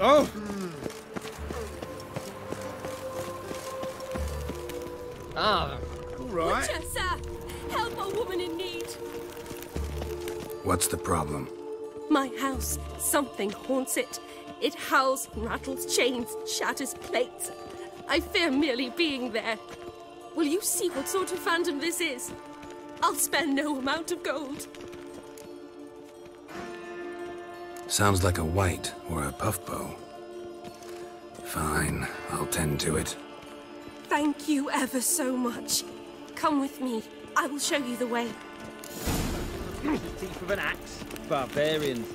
Oh! Ah, all right. Butcher, sir! Help a woman in need! What's the problem? My house. Something haunts it. It howls, rattles chains, shatters plates. I fear merely being there. Will you see what sort of phantom this is? I'll spare no amount of gold. Sounds like a white or a puffbow. Fine, I'll tend to it. Thank you ever so much. Come with me. I will show you the way. The teeth of an axe. Barbarians.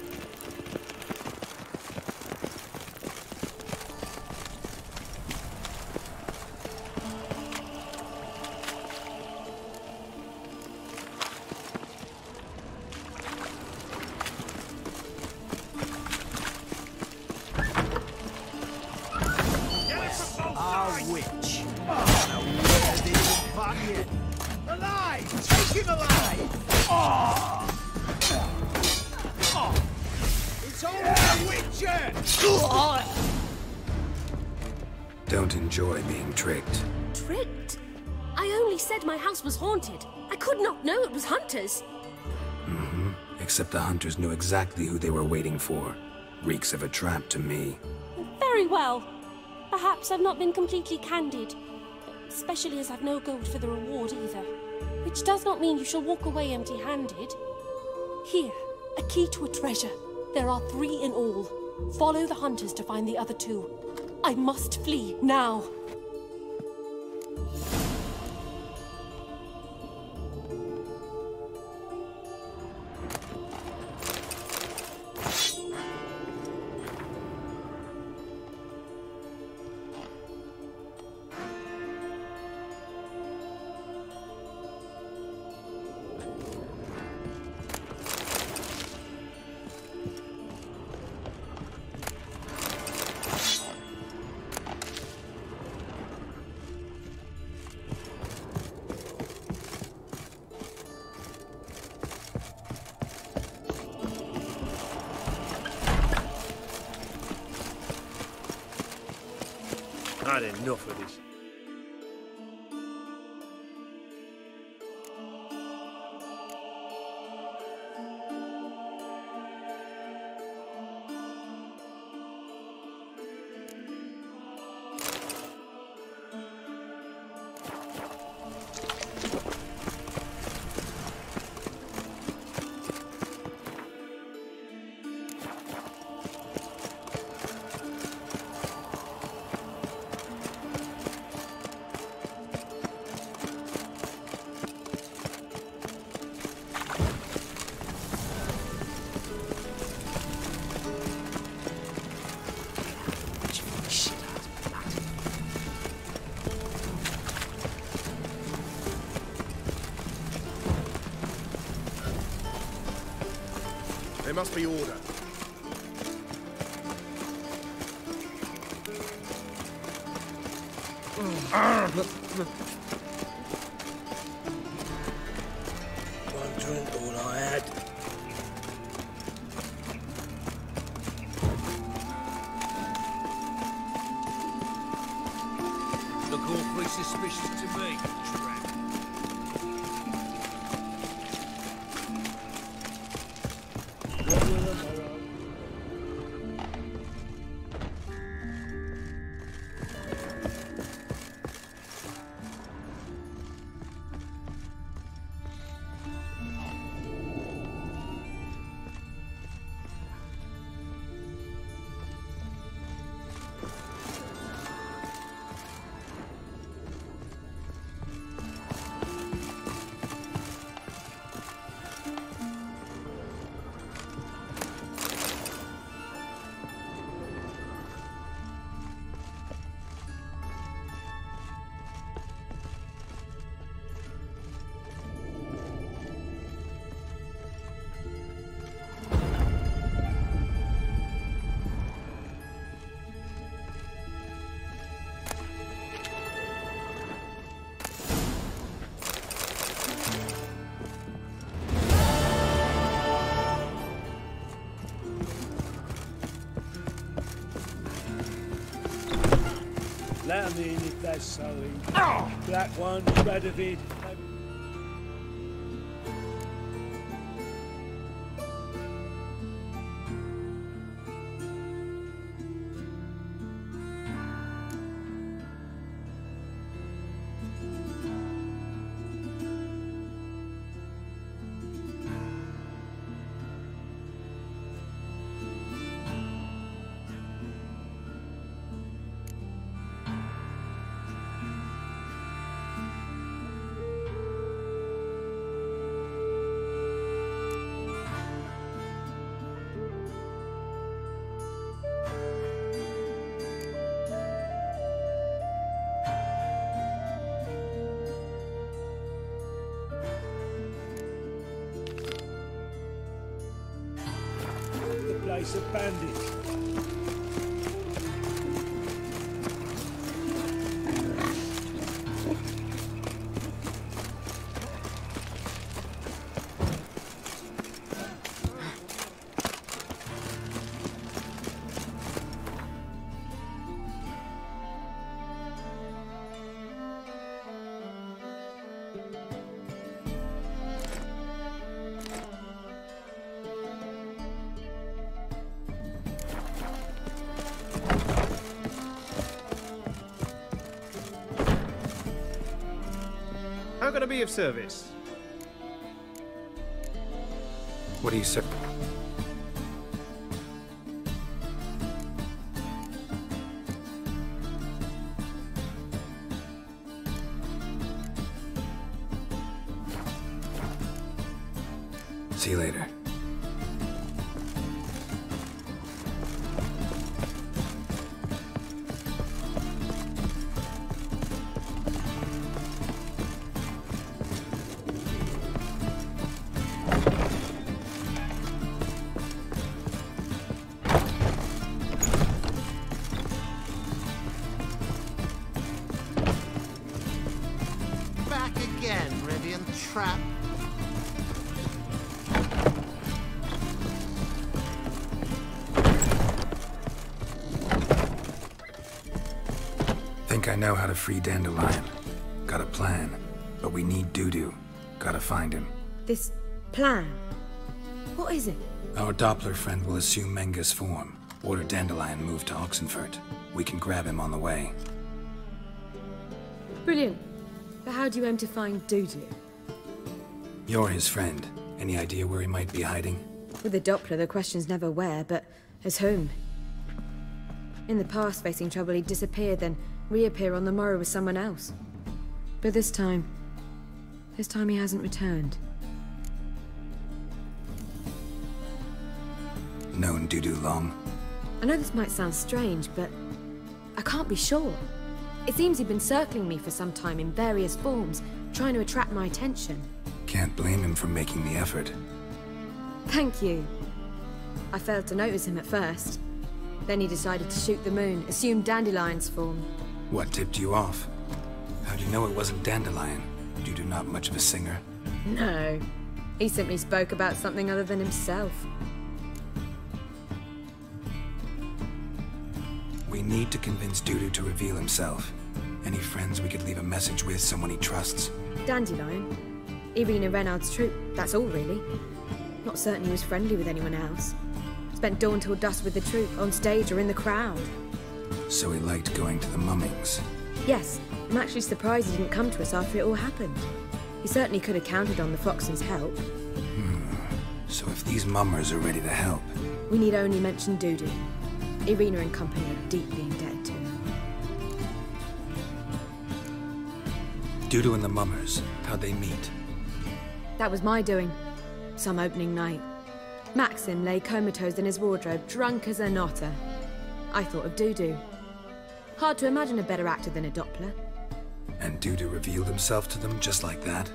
Don't enjoy being tricked. Tricked? I only said my house was haunted. I could not know it was hunters. Mm-hmm. Except the hunters knew exactly who they were waiting for. Reeks of a trap to me. Very well. Perhaps I've not been completely candid. Especially as I've no gold for the reward either. Which does not mean you shall walk away empty-handed. Here, a key to a treasure. There are 3 in all. Follow the hunters to find the other 2. I must flee now. I'd had enough of this. There must be order. One drink, all I had. Look awfully suspicious to me, tramp. Come in if that's so easy. Black one, Radovid. Place abandoned. How can I be of service? What do you say? See you later. Back again, Rivian Trap. Think I know how to free Dandelion. Got a plan, but we need Dudu. Gotta find him. This plan? What is it? Our Doppler friend will assume Menga's form. Order Dandelion move to Oxenfurt. We can grab him on the way. Brilliant. But how do you aim to find Dudu? You're his friend. Any idea where he might be hiding? With the Doppler, the question's never where, but as whom? In the past, facing trouble, he'd disappear, then reappear on the morrow with someone else. But this time he hasn't returned. Known Dudu long? I know this might sound strange, but I can't be sure. It seems he'd been circling me for some time in various forms, trying to attract my attention. Can't blame him for making the effort. Thank you. I failed to notice him at first. Then he decided to shoot the moon, assume Dandelion's form. What tipped you off? How'd you know it wasn't Dandelion? Dudu not much of a singer? No. He simply spoke about something other than himself. We need to convince Dudu to reveal himself. Any friends we could leave a message with, someone he trusts? Dandelion? Irina Renard's troupe, that's all really. Not certain he was friendly with anyone else. Spent dawn till dusk with the troupe, on stage or in the crowd. So he liked going to the mummings? Yes, I'm actually surprised he didn't come to us after it all happened. He certainly could have counted on the Foxen's help. So if these mummers are ready to help... We need only mention Dudu. Irina and company are deeply indebted to him. Dudu and the mummers, how'd they meet? That was my doing. Some opening night. Maxim lay comatose in his wardrobe, drunk as an otter. I thought of Dudu. Hard to imagine a better actor than a Doppler. And Dudu revealed himself to them just like that?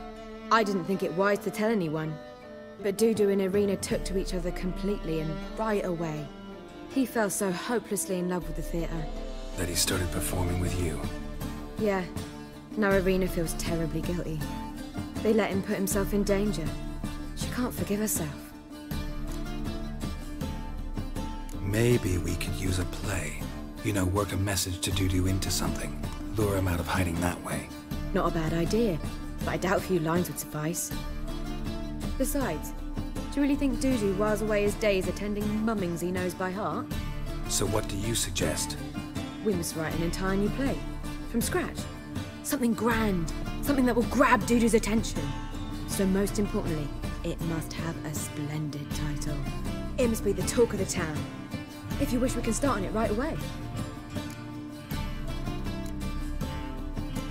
I didn't think it wise to tell anyone. But Dudu and Irina took to each other completely and right away. He fell so hopelessly in love with the theatre. That he started performing with you? Yeah. Now Irina feels terribly guilty. They let him put himself in danger. She can't forgive herself. Maybe we could use a play. You know, work a message to Dudu into something. lure him out of hiding that way. Not a bad idea, but I doubt a few lines would suffice. Besides, do you really think Dudu whiles away his days attending mummings he knows by heart? So what do you suggest? We must write an entire new play. From scratch. Something grand. Something that will grab Dudu's attention. So most importantly, it must have a splendid title. It must be the talk of the town. If you wish, we can start on it right away.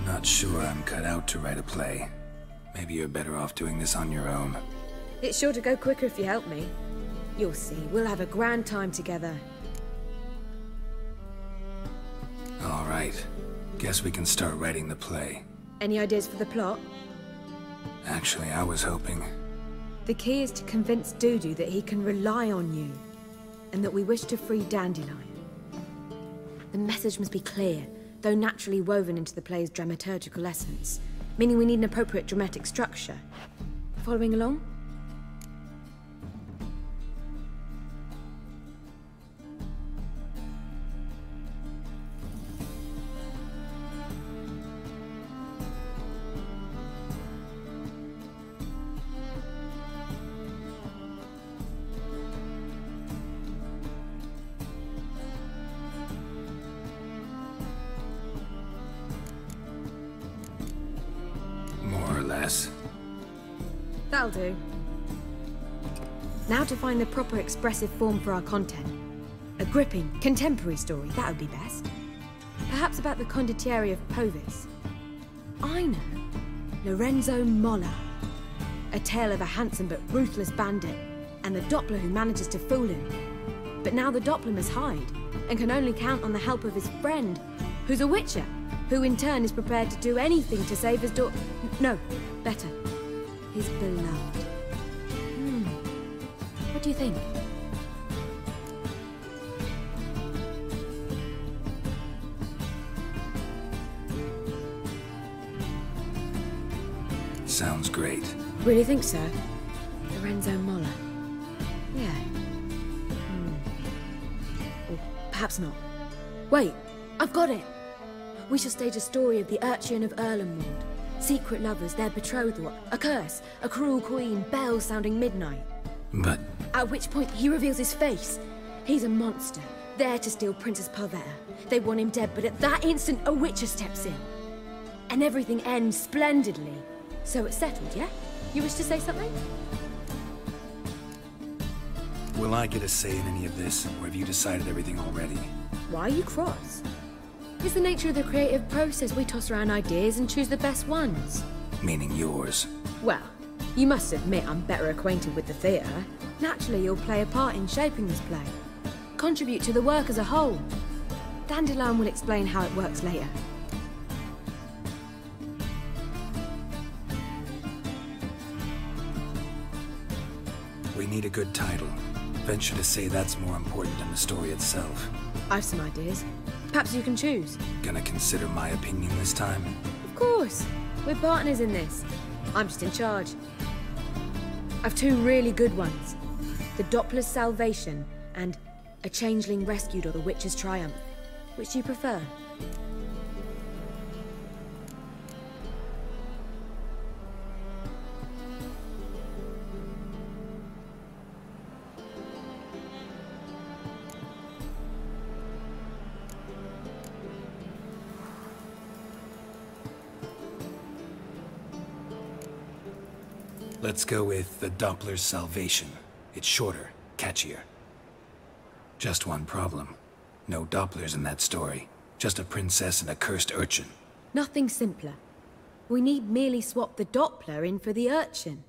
Not sure I'm cut out to write a play. Maybe you're better off doing this on your own. It's sure to go quicker if you help me. You'll see, we'll have a grand time together. All right. Guess we can start writing the play. Any ideas for the plot? Actually, I was hoping... The key is to convince Dudu that he can rely on you, and that we wish to free Dandelion. The message must be clear, though naturally woven into the play's dramaturgical essence, meaning we need an appropriate dramatic structure. Following along? That'll do. Now to find the proper expressive form for our content. A gripping, contemporary story, that would be best. Perhaps about the condottieri of Povis. I know. Lorenzo Molla. A tale of a handsome but ruthless bandit, and the Doppler who manages to fool him. But now the Doppler must hide, and can only count on the help of his friend, who's a witcher, who in turn is prepared to do anything to save his daughter. No, better. His beloved. What do you think? Sounds great. Really think so? Lorenzo Molla. Yeah. Or perhaps not. Wait, I've got it! We shall stage a story of the Urchin of Erlenwald. Secret lovers, their betrothal, a curse, a cruel queen, bells sounding midnight. But... At which point he reveals his face. He's a monster, there to steal Princess Parvetta. They want him dead, but at that instant a witcher steps in. And everything ends splendidly. So it's settled, yeah? You wish to say something? Will I get a say in any of this, or have you decided everything already? Why are you cross? It's the nature of the creative process. We toss around ideas and choose the best ones. Meaning yours. Well, you must admit I'm better acquainted with the theatre. Naturally, you'll play a part in shaping this play. Contribute to the work as a whole. Dandelion will explain how it works later. We need a good title. Venture to say that's more important than the story itself. I've some ideas. Perhaps you can choose. Gonna consider my opinion this time? Of course. We're partners in this. I'm just in charge. I've two really good ones. The Doppler's Salvation and A Changeling Rescued or the Witch's Triumph. Which do you prefer? Let's go with The Doppler's Salvation. It's shorter, catchier. Just one problem. No Dopplers in that story. Just a princess and a cursed urchin. Nothing simpler. We need merely swap the Doppler in for the urchin.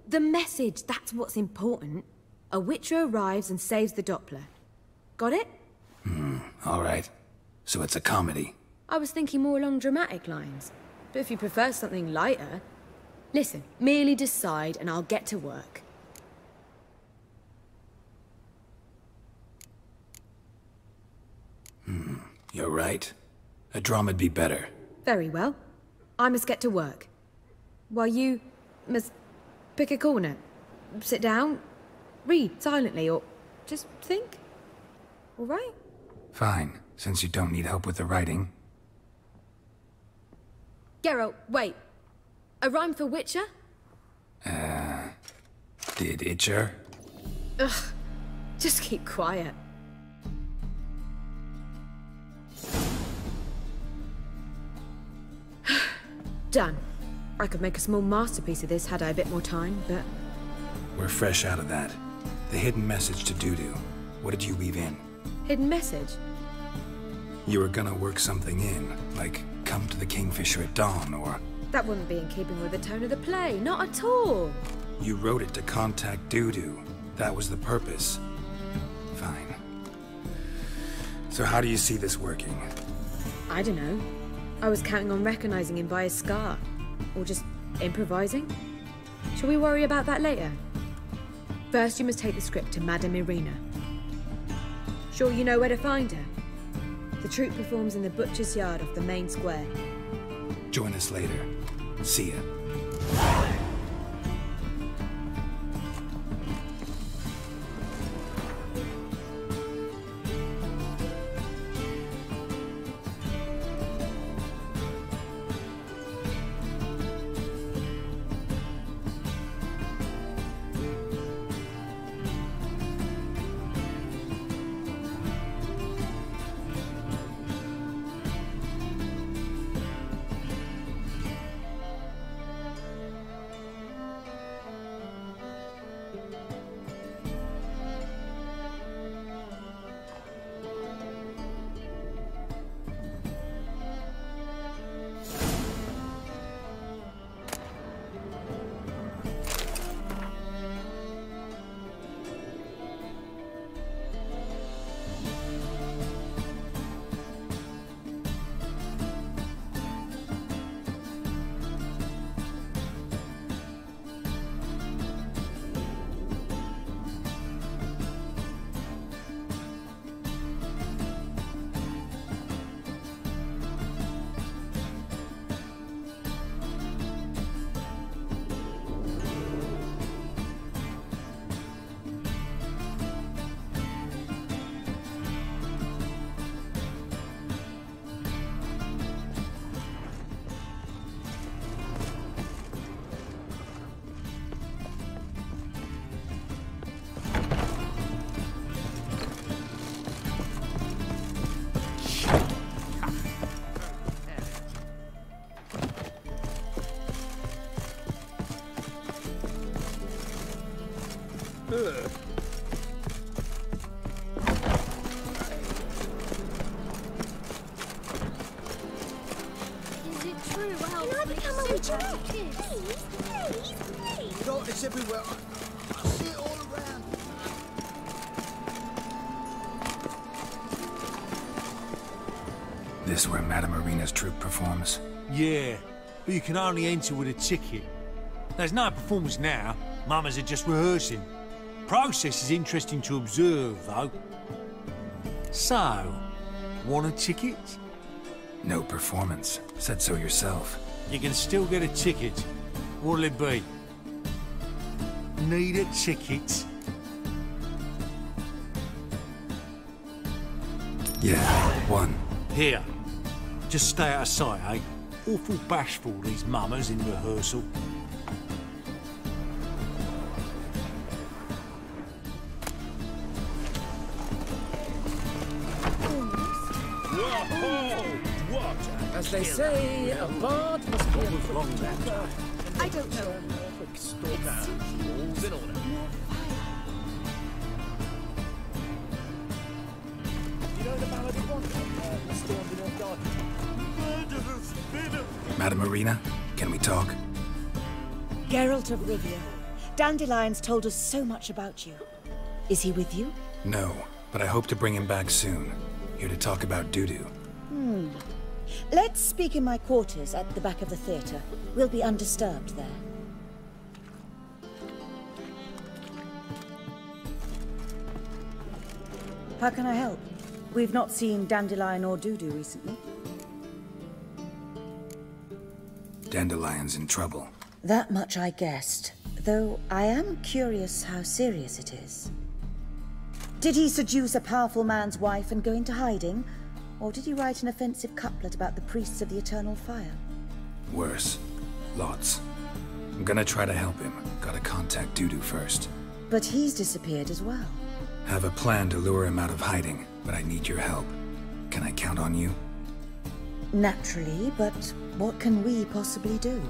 The message, that's what's important. A witcher arrives and saves the Doppler. Got it? All right. So it's a comedy. I was thinking more along dramatic lines. But if you prefer something lighter... Listen, merely decide and I'll get to work. You're right. A drama'd be better. Very well. I must get to work. While you must pick a corner. Sit down, read silently, or just think. All right? Fine, since you don't need help with the writing. Geralt, wait. A rhyme for Witcher? Did Itcher? Ugh. Just keep quiet. Done. I could make a small masterpiece of this had I a bit more time, but... We're fresh out of that. The hidden message to Dudu. What did you weave in? Hidden message? You were gonna work something in, like come to the Kingfisher at dawn, or... That wouldn't be in keeping with the tone of the play, not at all. You wrote it to contact Dudu. That was the purpose. Fine. So how do you see this working? I don't know. I was counting on recognizing him by his scar. Or just improvising. Shall we worry about that later? First, you must take the script to Madame Irina. Sure you know where to find her? The troupe performs in the butcher's yard off the main square. Join us later. See ya. God, it's everywhere. I see it all around. This where Madame Irina's troupe performs? Yeah, but you can only enter with a ticket. There's no performance now. Mamas are just rehearsing. Process is interesting to observe, though. So, want a ticket? No performance. Said so yourself. You can still get a ticket. What'll it be? Need a ticket? Yeah, one. Here. Just stay out of sight, eh? Awful bashful, these mamas in rehearsal. As they say, a bard must be a wrong that I don't know. All's in order. You know the ballad of one? Stormed in her garden. Murderous bitter. Madame Irina, can we talk? Geralt of Rivia. Dandelion's told us so much about you. Is he with you? No, but I hope to bring him back soon. Here to talk about Dudu. Let's speak in my quarters at the back of the theatre. We'll be undisturbed there. How can I help? We've not seen Dandelion or Dudu recently. Dandelion's in trouble. That much I guessed, though I am curious how serious it is. Did he seduce a powerful man's wife and go into hiding? Or did he write an offensive couplet about the priests of the eternal fire? Worse. Lots. I'm gonna try to help him. Gotta contact Dudu first. But he's disappeared as well. Have a plan to lure him out of hiding, but I need your help. Can I count on you? Naturally, but what can we possibly do?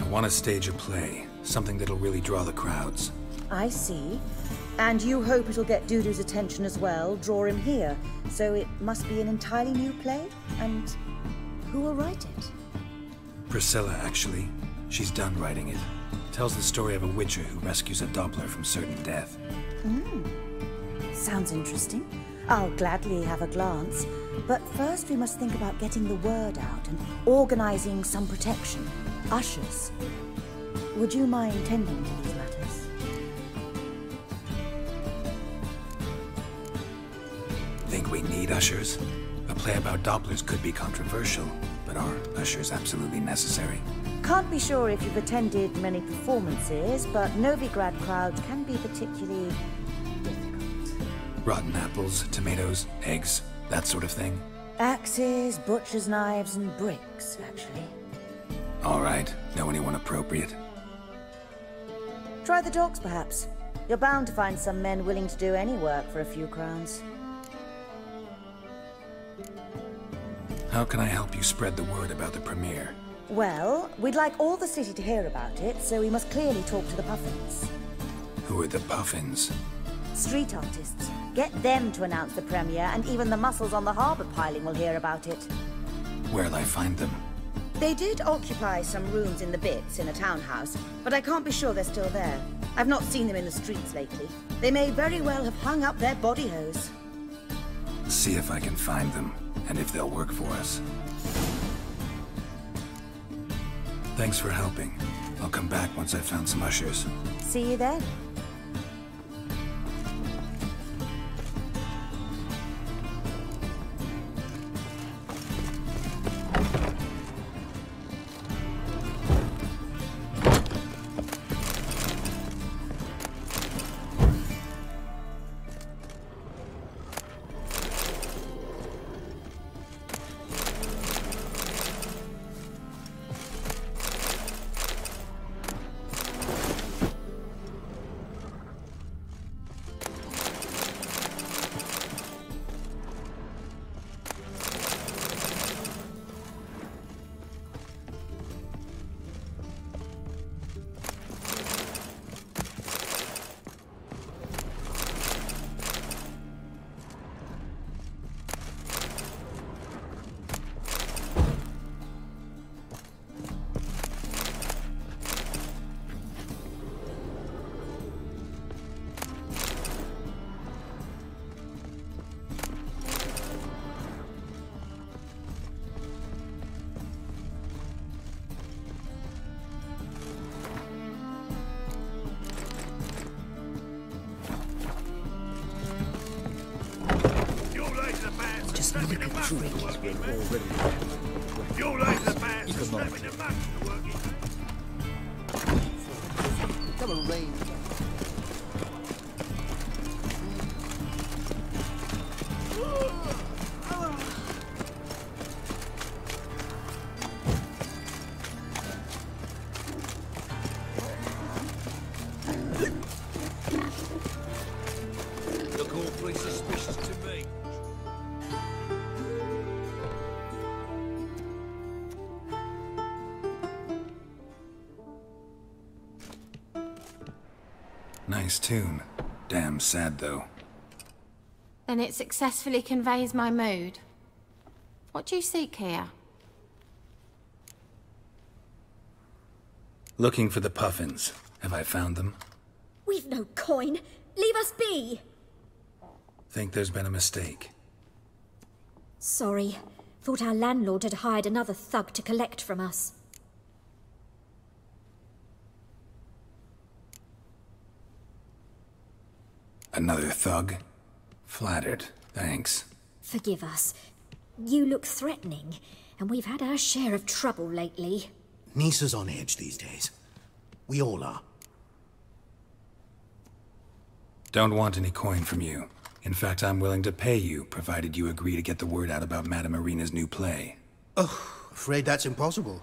I want to stage a play. Something that'll really draw the crowds. I see. And you hope it'll get Dudu's attention as well, draw him here. So it must be an entirely new play? And who will write it? Priscilla, actually. She's done writing it. Tells the story of a witcher who rescues a Doppler from certain death. Sounds interesting. I'll gladly have a glance. But first we must think about getting the word out and organizing some protection. Ushers. Would you mind tending to these matters? Think we need ushers? A play about Dopplers could be controversial, but are ushers absolutely necessary? Can't be sure if you've attended many performances, but Novigrad crowds can be particularly difficult. Rotten apples, tomatoes, eggs, that sort of thing? Axes, butcher's knives, and bricks, actually. All right. Know anyone appropriate? Try the dogs, perhaps. You're bound to find some men willing to do any work for a few crowns. How can I help you spread the word about the premiere? Well, we'd like all the city to hear about it, so we must clearly talk to the Puffins. Who are the Puffins? Street artists. Get them to announce the premiere, and even the muscles on the harbour piling will hear about it. Where'll I find them? They did occupy some rooms in the Bits in a townhouse, but I can't be sure they're still there. I've not seen them in the streets lately. They may very well have hung up their body hose. See if I can find them, and if they'll work for us. Thanks for helping. I'll come back once I've found some ushers. See you then. Just look at the drink. You're like the man snapping the mud to work it. Come on, rain. Look awfully suspicious to me. Nice tune. Damn sad, though. Then it successfully conveys my mood. What do you seek here? Looking for the Puffins. Have I found them? We've no coin. Leave us be. Think there's been a mistake. Sorry. Thought our landlord had hired another thug to collect from us. Another thug? Flattered. Thanks. Forgive us. You look threatening, and we've had our share of trouble lately. Nisa's on edge these days. We all are. Don't want any coin from you. In fact, I'm willing to pay you, provided you agree to get the word out about Madame Irina's new play. Oh, afraid that's impossible.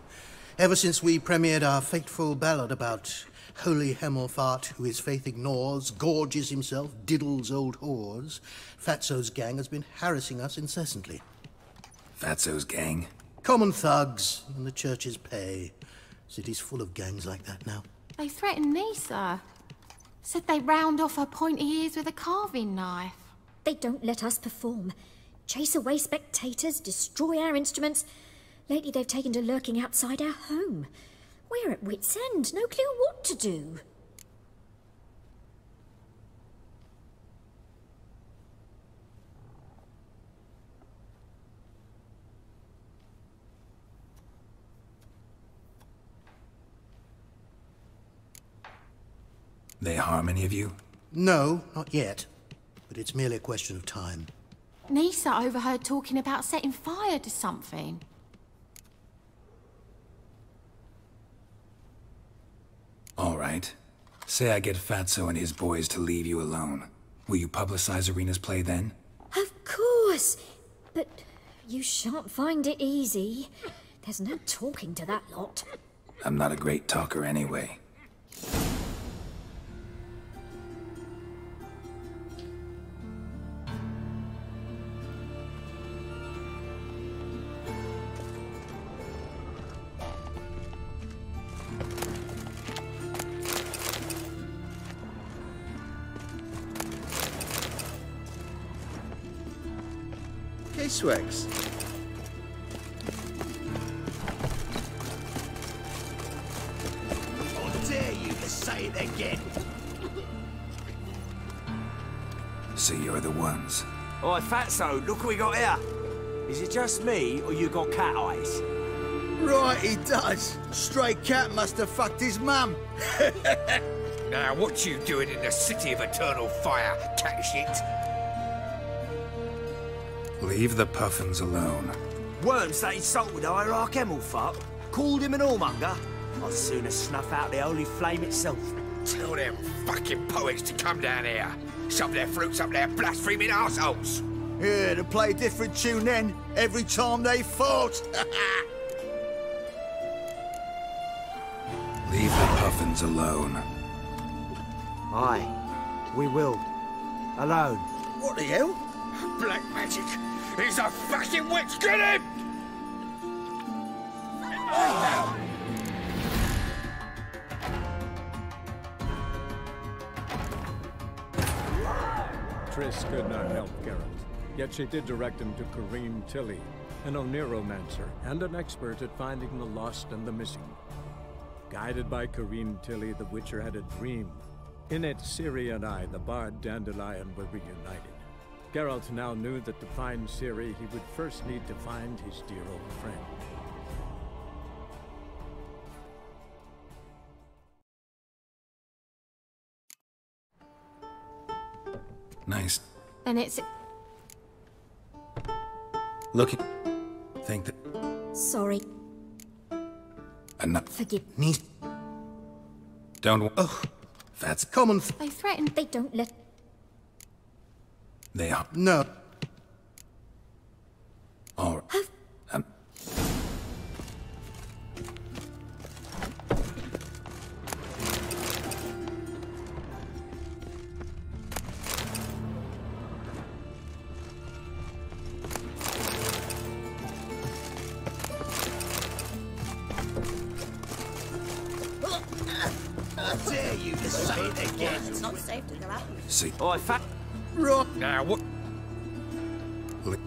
Ever since we premiered our fateful ballad about holy Hemelfart, who his faith ignores, gorges himself, diddles old whores, Fatso's gang has been harassing us incessantly. Fatso's gang? Common thugs in the church's pay. City's full of gangs like that now. They threatened Nisa. Said they round off her pointy ears with a carving knife. They don't let us perform. Chase away spectators, destroy our instruments. Lately they've taken to lurking outside our home. We're at wit's end, no clue what to do. They harm any of you? No, not yet. But it's merely a question of time. Nisa overheard talking about setting fire to something. All right. Say I get Fatso and his boys to leave you alone. Will you publicize Irina's play then? Of course! But you shan't find it easy. There's no talking to that lot. I'm not a great talker anyway. Swags. I dare you to say it again. So you're the ones. Oi, Fatso, look what we got here. Is it just me, or you got cat eyes? Right, he does. Stray cat must have fucked his mum. Now, what you doing in the city of eternal fire, cat shit? Leave the puffins alone. Worms that insulted Hierarch Hemelfart, called him an whoremonger. I'd sooner snuff out the holy flame itself. Tell them fucking poets to come down here. Shove their fruits up their blaspheming arseholes. Yeah, to play a different tune then, every time they fought. Leave the puffins alone. Aye, we will. Alone. What the hell? Black magic! He's a fucking witch! Get him! Triss could not help Geralt, yet she did direct him to Kareem Tilly, an Oniromancer and an expert at finding the lost and the missing. Guided by Kareem Tilly, the Witcher had a dream. In it, Ciri and I, the bard Dandelion, were reunited. Geralt now knew that to find Ciri, he would first need to find his dear old friend. Nice. Then it's... Look, think that... Sorry. Enough. Forgive me. Don't... Oh, that's common... They threatened... They don't let... They are... No. All right. I dare you to say it again. It's not safe to go out. See. Oi, Fat... Right. Now, what...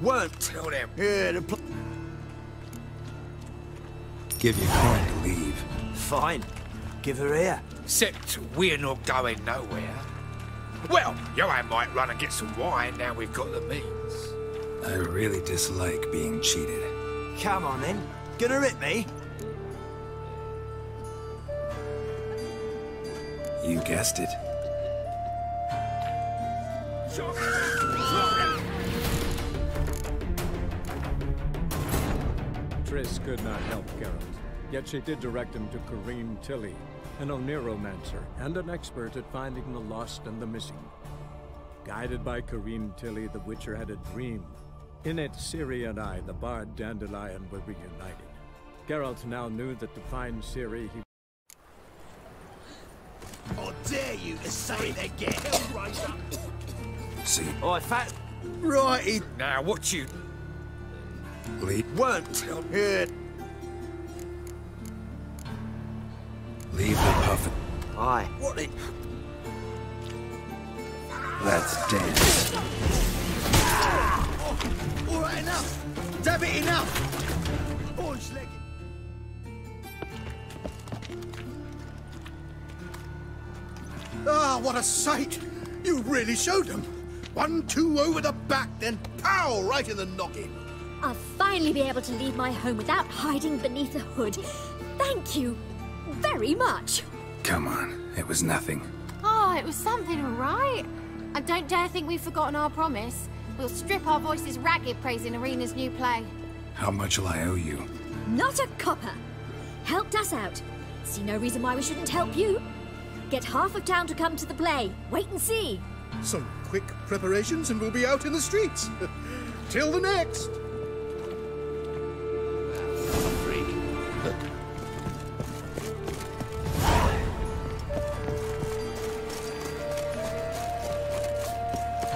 Won't tell them. Yeah, Give you coin to leave. Fine. Give her here. Except we're not going nowhere. Well, Joanne might run and get some wine now we've got the means. I really dislike being cheated. Come on, then. Gonna hit me? You guessed it. Triss could not help Geralt, yet she did direct him to Kareem Tilly, an Oniromancer and an expert at finding the lost and the missing. Guided by Corinne Tilly, the Witcher had a dream. In it, Ciri and I, the bard Dandelion, were reunited. Geralt now knew that to find Ciri, he... I dare you to say it again. Hellraiser. See? Oi, fat... Righty. Now, what you... Leave. Won't tell me. Leave the puffin. Aye. What it... Let's dance. All right, enough. Damn it, enough. Boys, leg it. Ah, what a sight. You really showed them. 1-2 over the back, then pow, right in the noggin. I'll finally be able to leave my home without hiding beneath a hood. Thank you very much. Come on, it was nothing. Oh, it was something, all right. I don't dare think we've forgotten our promise. We'll strip our voices ragged praising Arena's new play. How much will I owe you? Not a copper. Helped us out. See no reason why we shouldn't help you. Get half of town to come to the play. Wait and see. Some quick preparations and we'll be out in the streets. Till the next.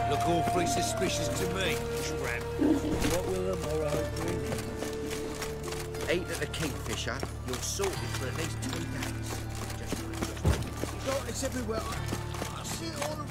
Look awfully suspicious to me, tramp. What will the morrow bring? Eat at the Kingfisher, you're sorted for at least 2 days. God, it's everywhere. I see it all around.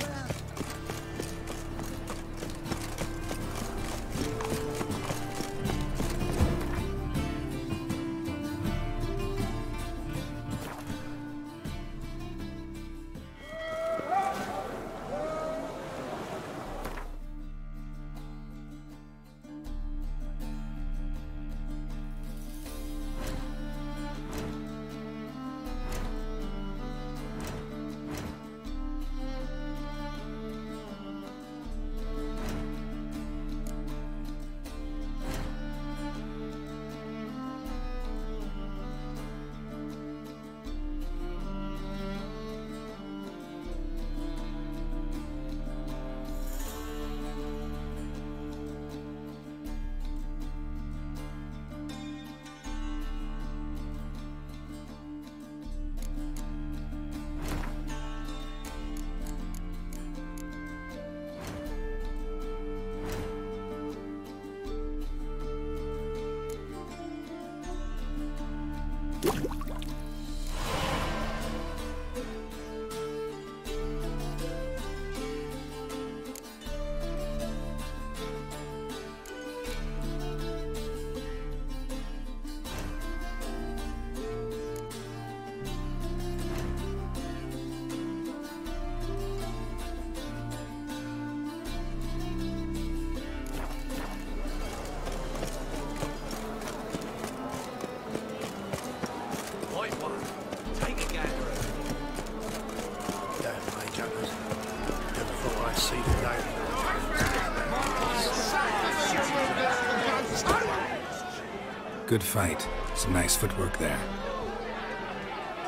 Good fight. Some nice footwork there.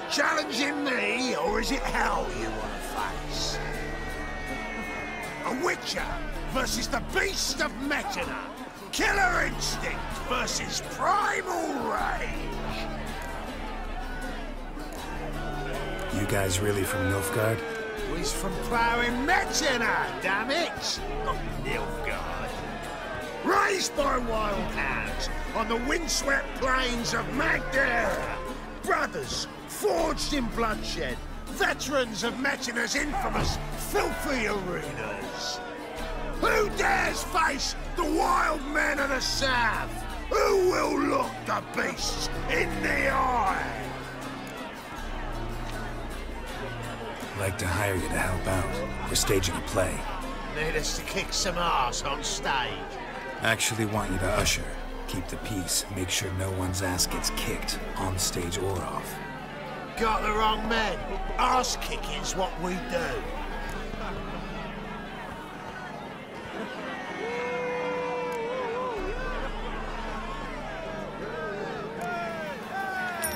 Challenging me, or is it hell you want to face? A Witcher versus the Beast of Metina. Killer instinct versus primal rage. You guys really from Nilfgaard? He's from ploughing Metina, damn it! Not Nilfgaard. Raised by wild hounds on the windswept plains of Magdera. Brothers forged in bloodshed. Veterans of Metina's infamous filthy arenas. Who dares face the wild men of the south? Who will look the beasts in the eye? I'd like to hire you to help out. We're staging a play. Need us to kick some ass on stage. Actually want you to usher. Keep the peace. Make sure no one's ass gets kicked, on stage or off. Got the wrong men. Ass kicking's what we do.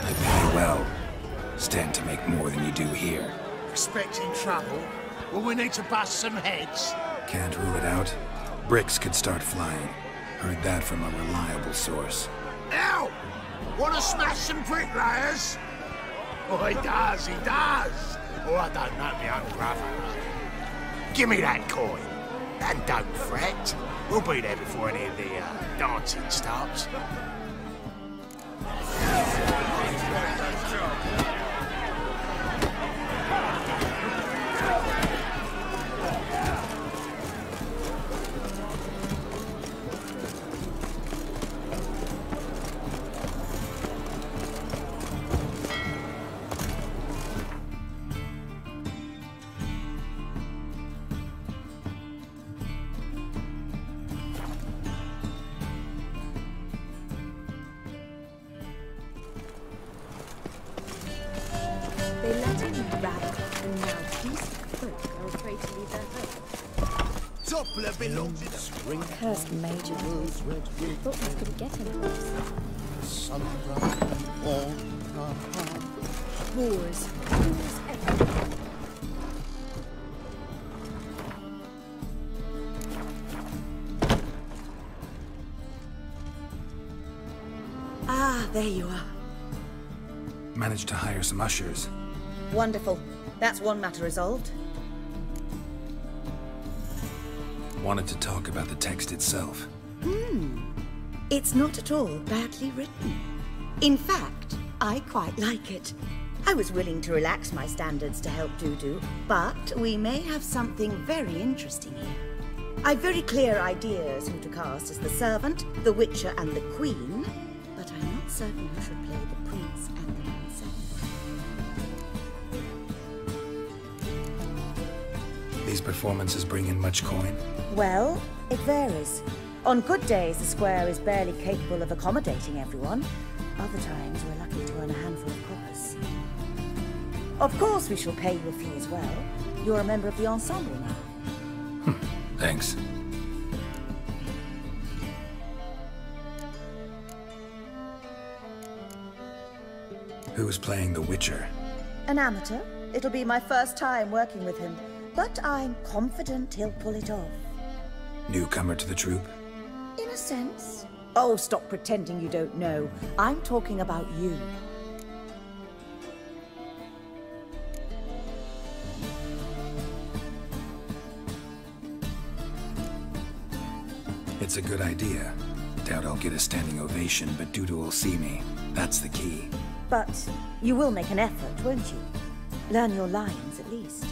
I pay you well. Stand to make more than you do here. Expecting trouble? Well, we need to bust some heads. Can't rule it out. Bricks could start flying. Heard that from a reliable source. Ow! Wanna smash some bricklayers? Oh, he does, he does. Oh, I don't know my own brother. Give me that coin. And don't fret. We'll be there before any of the dancing starts. They let him rap, and now decent folk are afraid to leave their home. Doppler belongs in spring. Cursed major. Thought we couldn't get him. Sunrise, all Wars. Wars everywhere. Ah, there you are. Managed to hire some ushers. Wonderful. That's one matter resolved. Wanted to talk about the text itself. It's not at all badly written. In fact, I quite like it. I was willing to relax my standards to help Dudu, but we may have something very interesting here. I've very clear ideas who to cast as the servant, the witcher, and the queen, but I'm not certain who should play the prince and the princess. These performances bring in much coin? Well, it varies. On good days, the square is barely capable of accommodating everyone. Other times, we're lucky to earn a handful of coppers. Of course, we shall pay you a fee as well. You're a member of the ensemble now. Thanks. Who's playing the Witcher? An amateur. It'll be my first time working with him, but I'm confident he'll pull it off. Newcomer to the troupe? In a sense. Oh, stop pretending you don't know. I'm talking about you. It's a good idea. Doubt I'll get a standing ovation, but Dudu will see me. That's the key. But you will make an effort, won't you? Learn your lines, at least.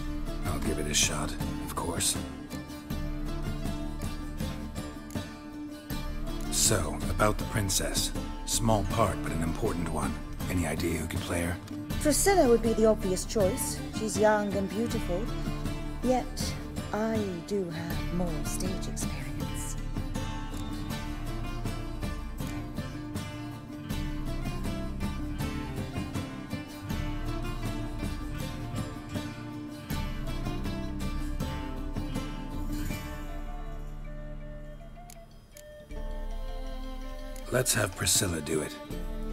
I'll give it a shot, of course. So, about the princess. Small part, but an important one. Any idea who could play her? Priscilla would be the obvious choice. She's young and beautiful. Yet, I do have more stage experience. Let's have Priscilla do it.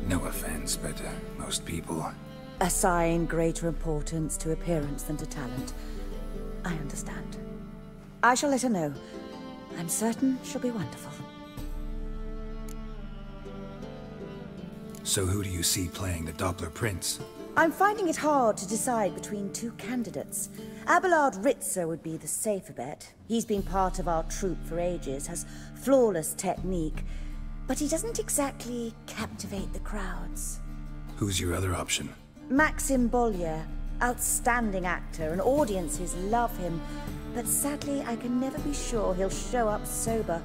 No offense, but most people... Assign greater importance to appearance than to talent. I understand. I shall let her know. I'm certain she'll be wonderful. So who do you see playing the Doppler Prince? I'm finding it hard to decide between two candidates. Abelard Ritzer would be the safer bet. He's been part of our troupe for ages, has flawless technique, but he doesn't exactly captivate the crowds. Who's your other option? Maxim Bollier, outstanding actor, and audiences love him. But sadly, I can never be sure he'll show up sober,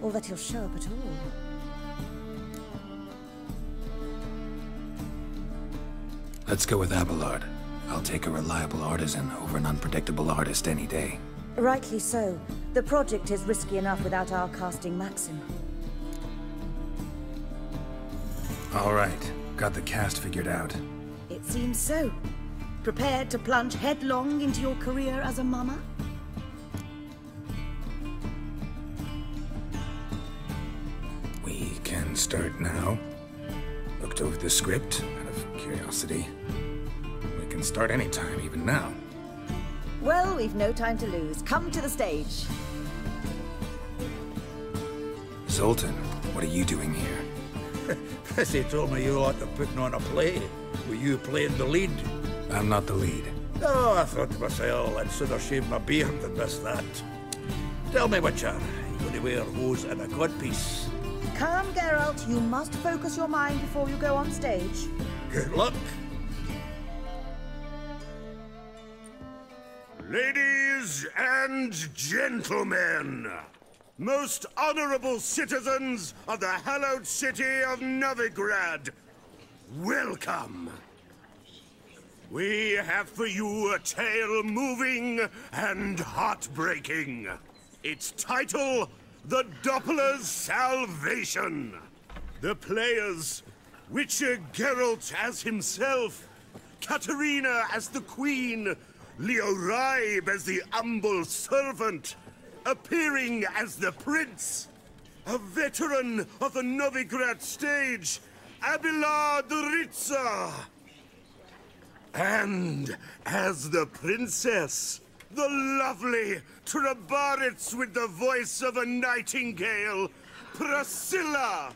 or that he'll show up at all. Let's go with Abelard. I'll take a reliable artisan over an unpredictable artist any day. Rightly so. The project is risky enough without our casting Maxim. All right, got the cast figured out. It seems so. Prepared to plunge headlong into your career as a mama? We can start now. Looked over the script, out of curiosity. We can start anytime, even now. Well, we've no time to lose. Come to the stage. Zoltan, what are you doing here? They told me you ought to putting on a play. Were you playing the lead? I'm not the lead. Oh, I thought to myself, I'd sooner shave my beard than miss that. Tell me, Witcher, you going to wear hose and a codpiece? Come, Geralt. You must focus your mind before you go on stage. Good luck. Ladies and gentlemen, most honorable citizens of the hallowed city of Novigrad, welcome. We have for you a tale moving and heartbreaking. Its title, The Doppler's Salvation. The players, Witcher Geralt as himself, Katerina as the Queen, Leo Raib as the humble servant, appearing as the Prince, a veteran of the Novigrad stage, Abelard Ritza. And as the Princess, the lovely Trabaritz with the voice of a nightingale, Priscilla.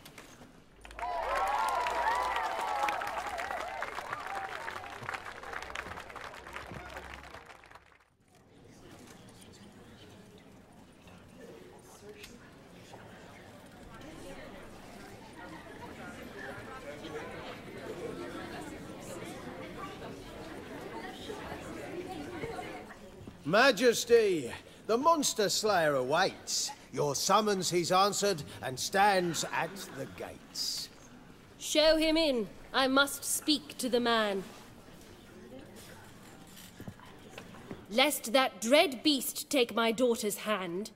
Majesty, the monster slayer awaits. Your summons he's answered and stands at the gates. Show him in. I must speak to the man. Lest that dread beast take my daughter's hand.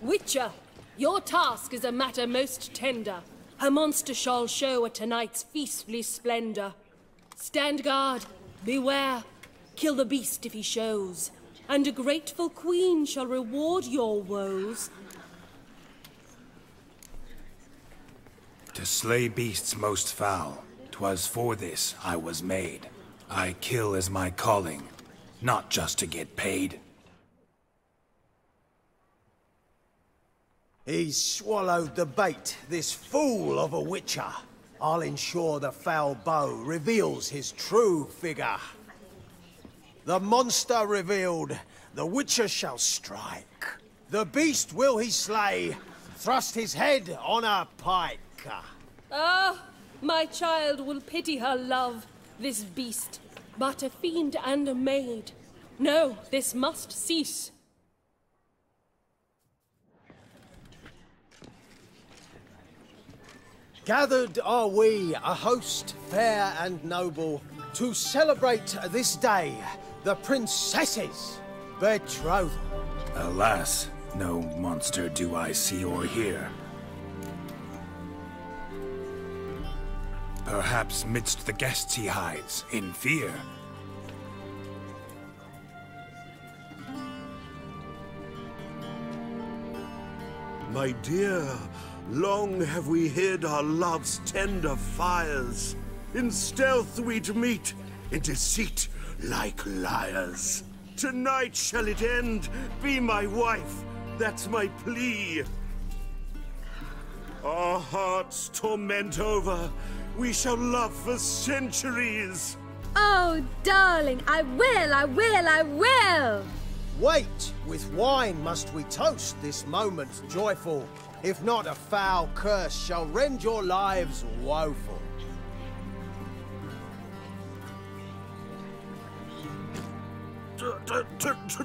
Witcher, your task is a matter most tender. Her monster shall show at tonight's feastly splendor. Stand guard, beware, kill the beast if he shows, and a grateful queen shall reward your woes. To slay beasts most foul, 'twas for this I was made. I kill as my calling, not just to get paid. He's swallowed the bait, this fool of a witcher. I'll ensure the foul bow reveals his true figure. The monster revealed, the witcher shall strike. The beast will he slay, thrust his head on a pike. Ah, my child will pity her love, this beast, but a fiend and a maid. No, this must cease. Gathered are we, a host fair and noble, to celebrate this day, the princess's betrothal. Alas, no monster do I see or hear. Perhaps midst the guests he hides, in fear. My dear, long have we hid our love's tender fires. In stealth we'd meet, in deceit like liars. Tonight shall it end, be my wife, that's my plea. Our hearts torment over, we shall love for centuries. Oh, darling, I will! Wait, with wine must we toast this moment joyful. If not, a foul curse shall rend your lives woeful.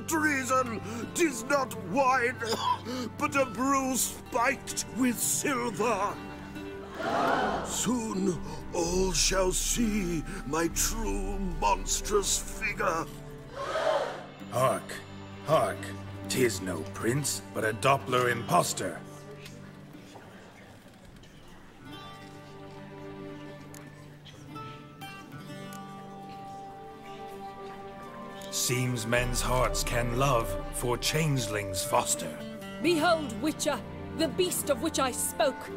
Treason! 'Tis not wine, but a brew spiked with silver. Soon all shall see my true monstrous figure. Hark, hark, 'tis no prince, but a Doppler impostor. Seems men's hearts can love, for changelings foster. Behold, Witcher, the beast of which I spoke.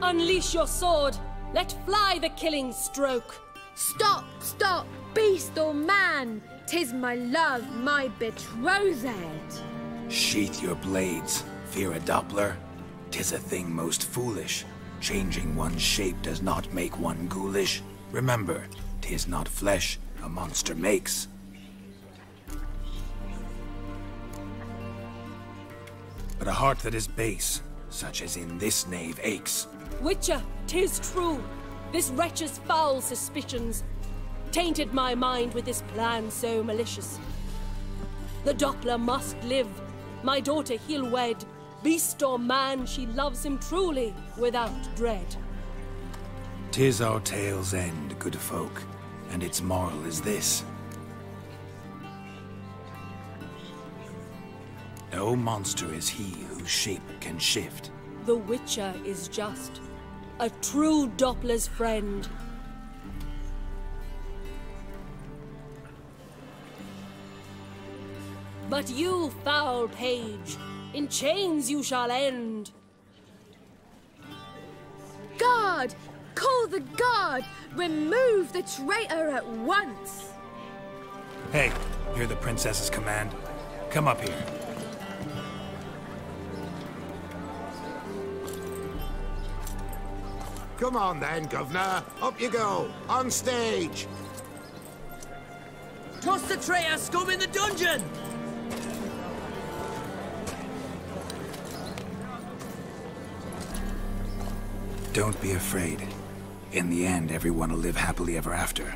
Unleash your sword, let fly the killing stroke. Stop, stop, beast or man! 'Tis my love, my betrothed. Sheath your blades. Fear a Doppler? 'Tis a thing most foolish. Changing one's shape does not make one ghoulish. Remember, 'tis not flesh a monster makes. But a heart that is base, such as in this knave, aches. Witcher, 'tis true. This wretch's foul suspicions tainted my mind with this plan so malicious. The Doppler must live. My daughter he'll wed. Beast or man, she loves him truly, without dread. 'Tis our tale's end, good folk, and its moral is this. No monster is he whose shape can shift. The Witcher is just a true Doppler's friend. But you, foul page, in chains you shall end. Guard! Call the guard! Remove the traitor at once! Hey, hear the princess's command? Come up here. Come on then, Governor. Up you go. On stage. Toss the traitor scum in the dungeon! Don't be afraid. In the end, everyone will live happily ever after.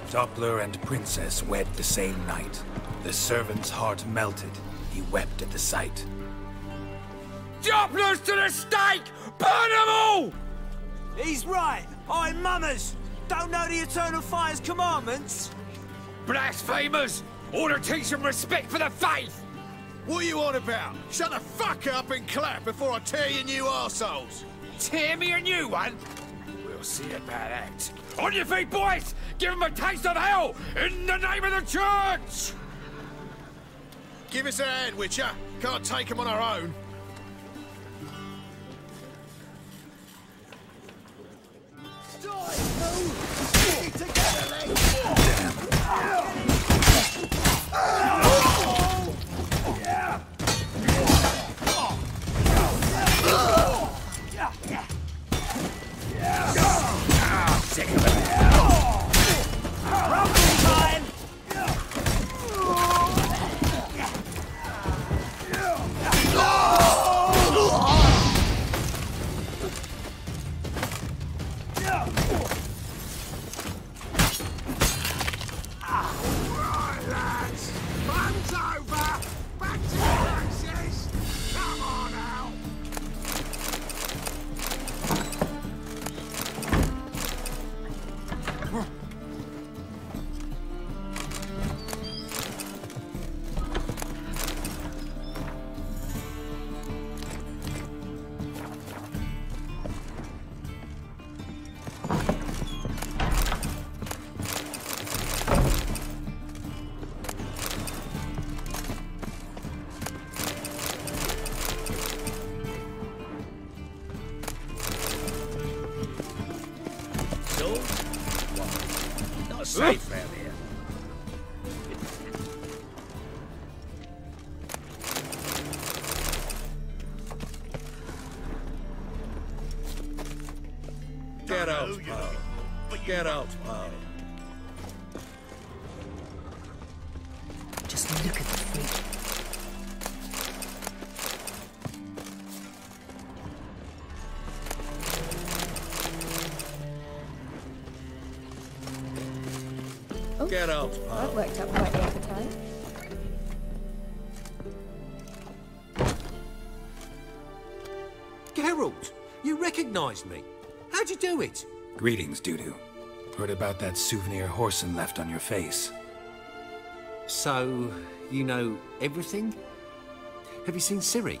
Doppler and princess wed the same night. The servant's heart melted. He wept at the sight. Dopplers to the stake! Burn them all! He's right. I mummers. Don't know the Eternal Fire's commandments? Blasphemers! Order teach some respect for the faith! What are you on about? Shut the fuck up and clap before I tear you new arseholes! Tear me a new one? We'll see about that. On your feet, boys! Give them a taste of hell in the name of the church! Give us a hand, Witcher. Can't take them on our own. Safe out here. Get out, pal. Get out, pal. Just look at the freak. Get out, pal. That worked out quite well for time. Geralt, you recognized me. How'd you do it? Greetings, Dudu. Heard about that souvenir Horson left on your face. So, you know everything? Have you seen Ciri?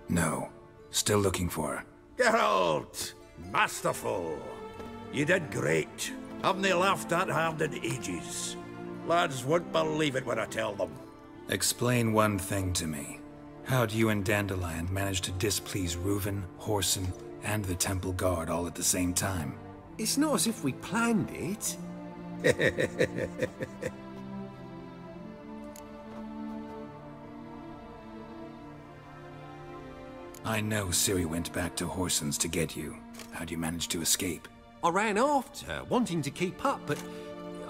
No. Still looking for her. Geralt! Masterful! You did great. Haven't they laughed that hard in ages? Lads won't believe it when I tell them. Explain one thing to me. How do you and Dandelion manage to displease Reuven, Whoreson, and the Temple Guard all at the same time? It's not as if we planned it. I know Ciri went back to Whoreson's to get you. How'd you manage to escape? I ran after her, wanting to keep up, but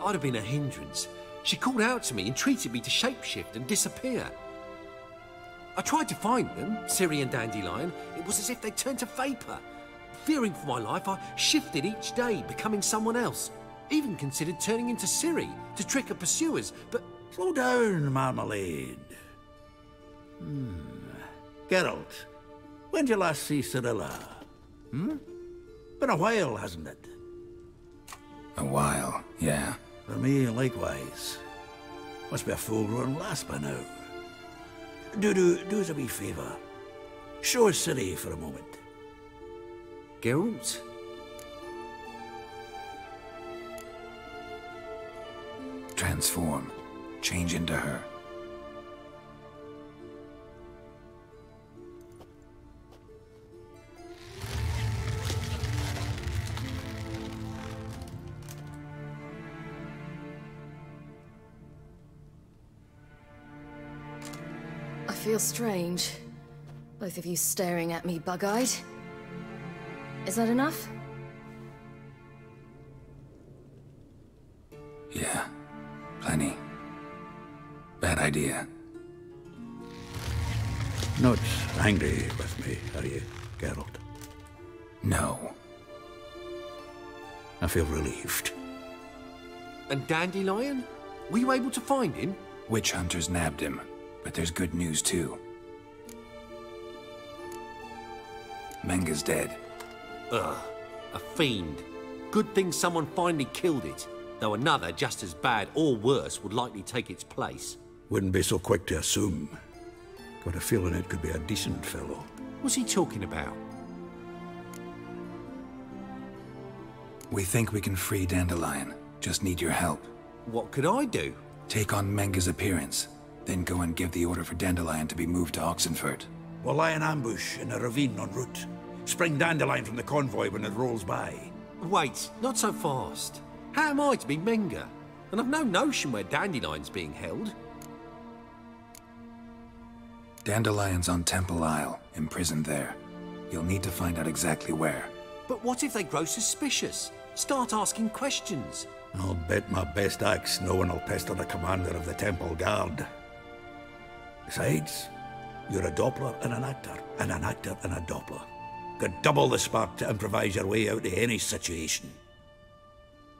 I'd have been a hindrance. She called out to me, entreated me to shapeshift and disappear. I tried to find them, Ciri and Dandelion. It was as if they'd turned to vapour. Fearing for my life, I shifted each day, becoming someone else. Even considered turning into Ciri to trick her pursuers, but... Slow down, Marmalade. Geralt, when did you last see Cirilla? Been a while, hasn't it? A while, yeah. For me, likewise. Must be a full-grown lass by now. Do us a wee favour. Show us Ciri for a moment. Geralt? Transform. Change into her. I feel strange. Both of you staring at me bug-eyed. Is that enough? Yeah. Plenty. Bad idea. Not angry with me, are you, Geralt? No. I feel relieved. And Dandelion? Were you able to find him? Witch hunters nabbed him, but there's good news too. Menga's dead. Ugh, a fiend. Good thing someone finally killed it, though another just as bad or worse would likely take its place. Wouldn't be so quick to assume. Got a feeling it could be a decent fellow. What's he talking about? We think we can free Dandelion. Just need your help. What could I do? Take on Menga's appearance, then go and give the order for Dandelion to be moved to Oxenfurt. We'll lie in ambush in a ravine en route. Spring Dandelion from the convoy when it rolls by. Wait, not so fast. How am I to be Menga? And I've no notion where Dandelion's being held. Dandelion's on Temple Isle, imprisoned there. You'll need to find out exactly where. But what if they grow suspicious? Start asking questions? I'll bet my best axe no one will pester the commander of the Temple Guard. Besides, you're a Doppler and an actor and a Doppler. Got double the spark to improvise your way out of any situation.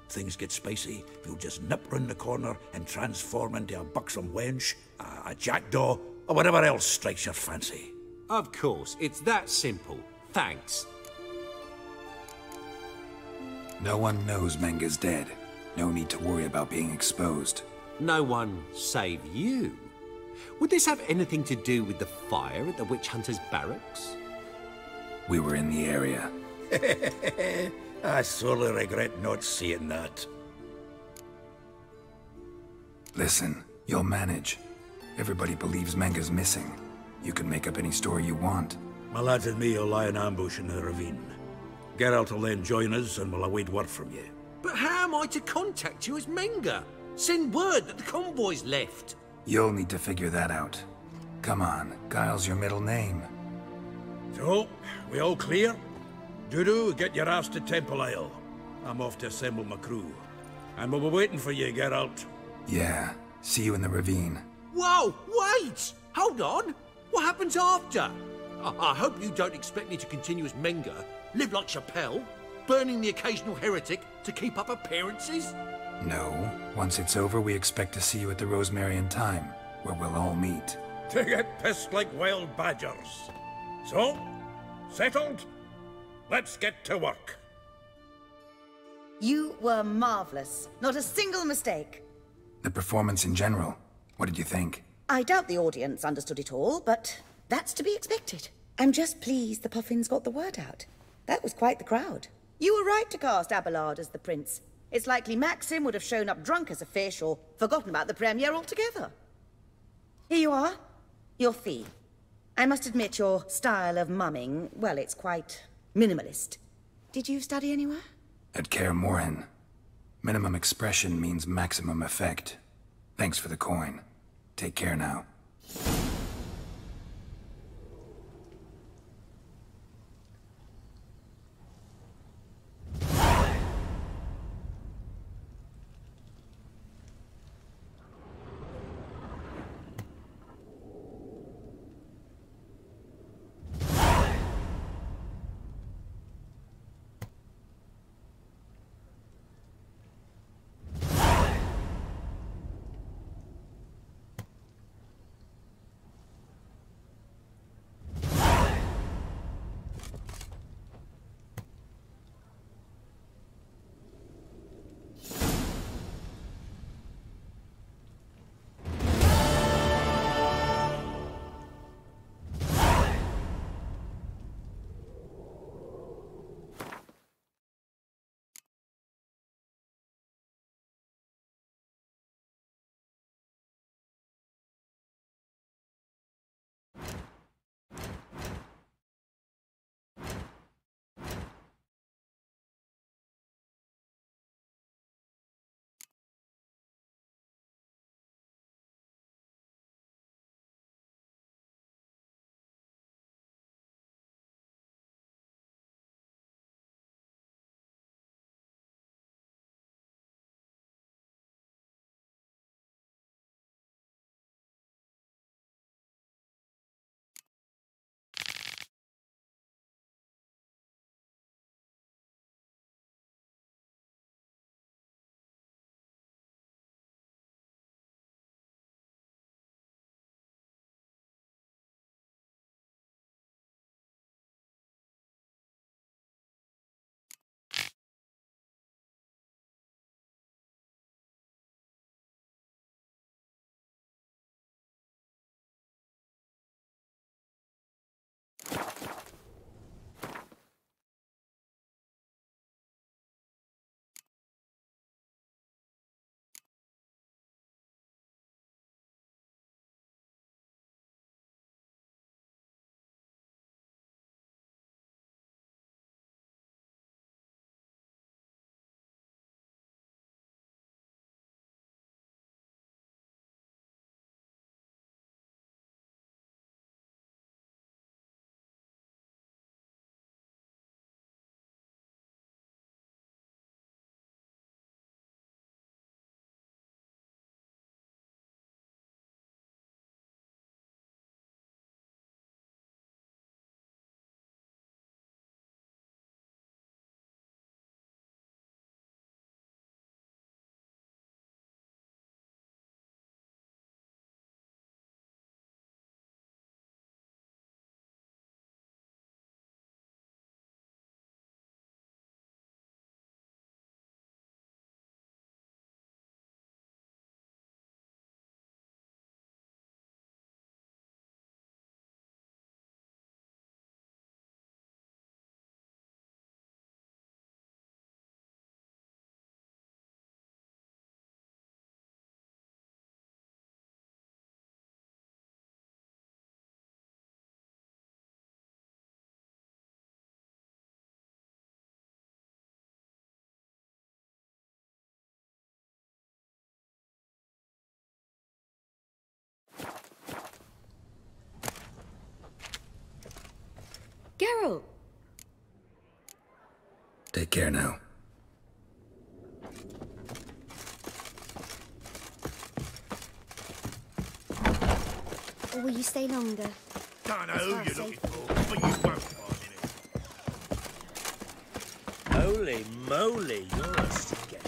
If things get spicy, you'll just nip round the corner and transform into a buxom wench, a jackdaw, or whatever else strikes your fancy. Of course, it's that simple. Thanks. No one knows Menga's dead. No need to worry about being exposed. No one save you. Would this have anything to do with the fire at the witch hunters' barracks? We were in the area. I sorely regret not seeing that. Listen, you'll manage. Everybody believes Menga's missing. You can make up any story you want. My lads and me will lie in ambush in the ravine. Geralt will then join us and we'll await word from you. But how am I to contact you as Menga? Send word that the convoy's left. You'll need to figure that out. Come on, Guile's your middle name. So, we all clear? Dudu, get your ass to Temple Isle. I'm off to assemble my crew. And we'll be waiting for you, Geralt. Yeah, see you in the ravine. Whoa, wait! Hold on! What happens after? I hope you don't expect me to continue as Menga, live like Chappelle, burning the occasional heretic to keep up appearances? No. Once it's over, we expect to see you at the Rosemary in Time, where we'll all meet. To get pissed like wild badgers. So, settled? Let's get to work. You were marvelous. Not a single mistake. The performance in general, what did you think? I doubt the audience understood it all, but that's to be expected. I'm just pleased the Puffins got the word out. That was quite the crowd. You were right to cast Abelard as the prince. It's likely Maxim would have shown up drunk as a fish or forgotten about the premiere altogether. Here you are, your fee. I must admit your style of mumming, well, it's quite minimalist. Did you study anywhere? At Kaer Morhen. Minimum expression means maximum effect. Thanks for the coin. Take care now. Geralt! Take care now. Or will you stay longer? Don't know who you're looking for, but you won't find it. Holy moly, you're a scat.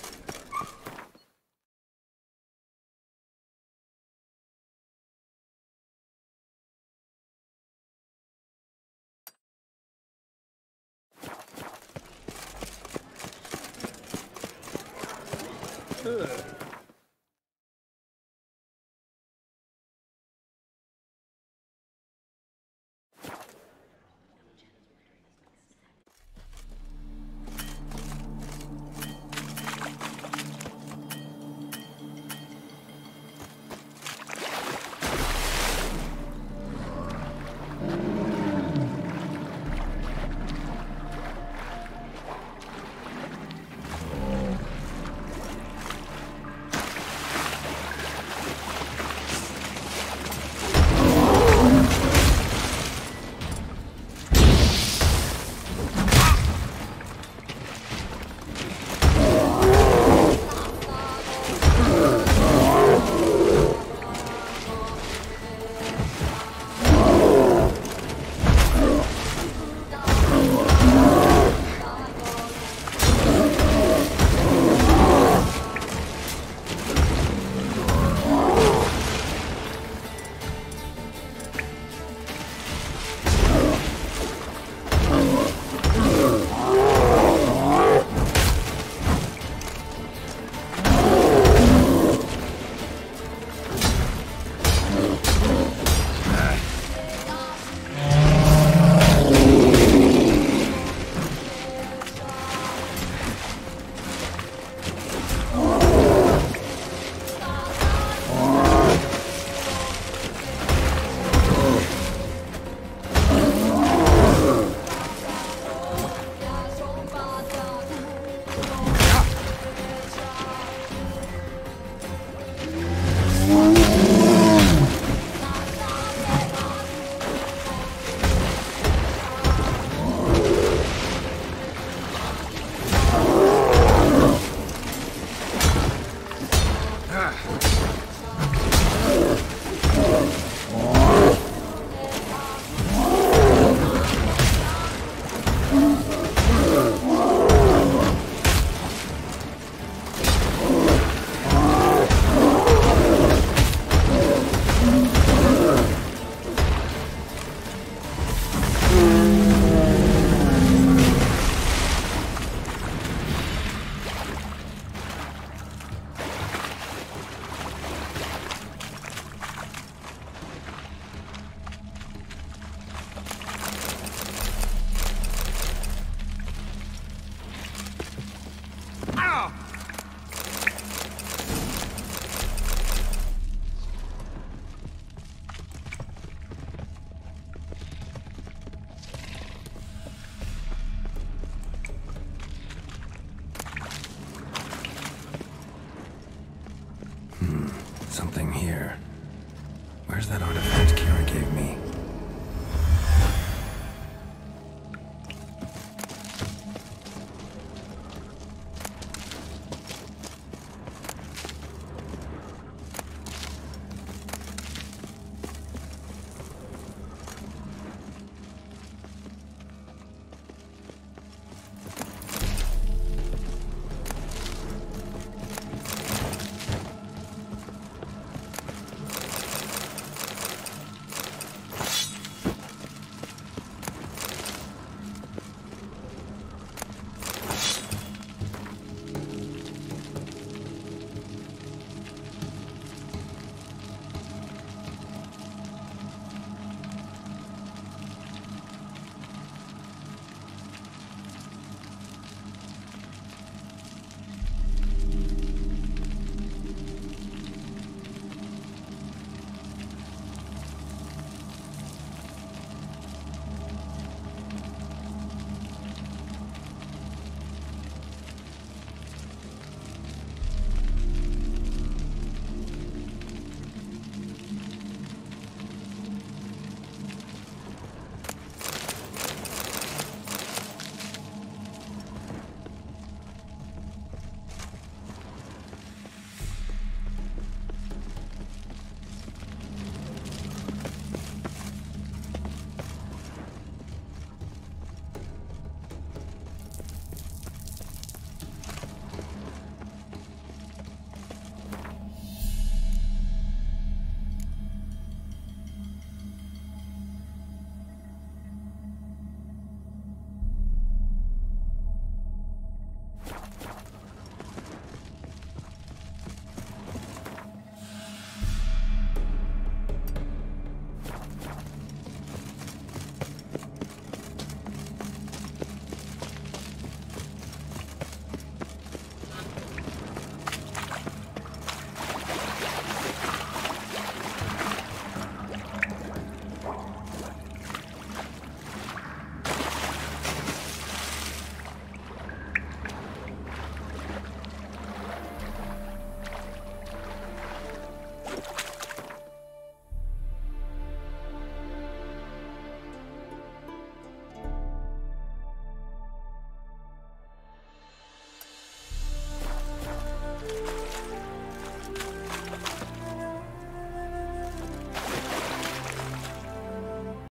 Something here. Where's that artifact Kira gave me?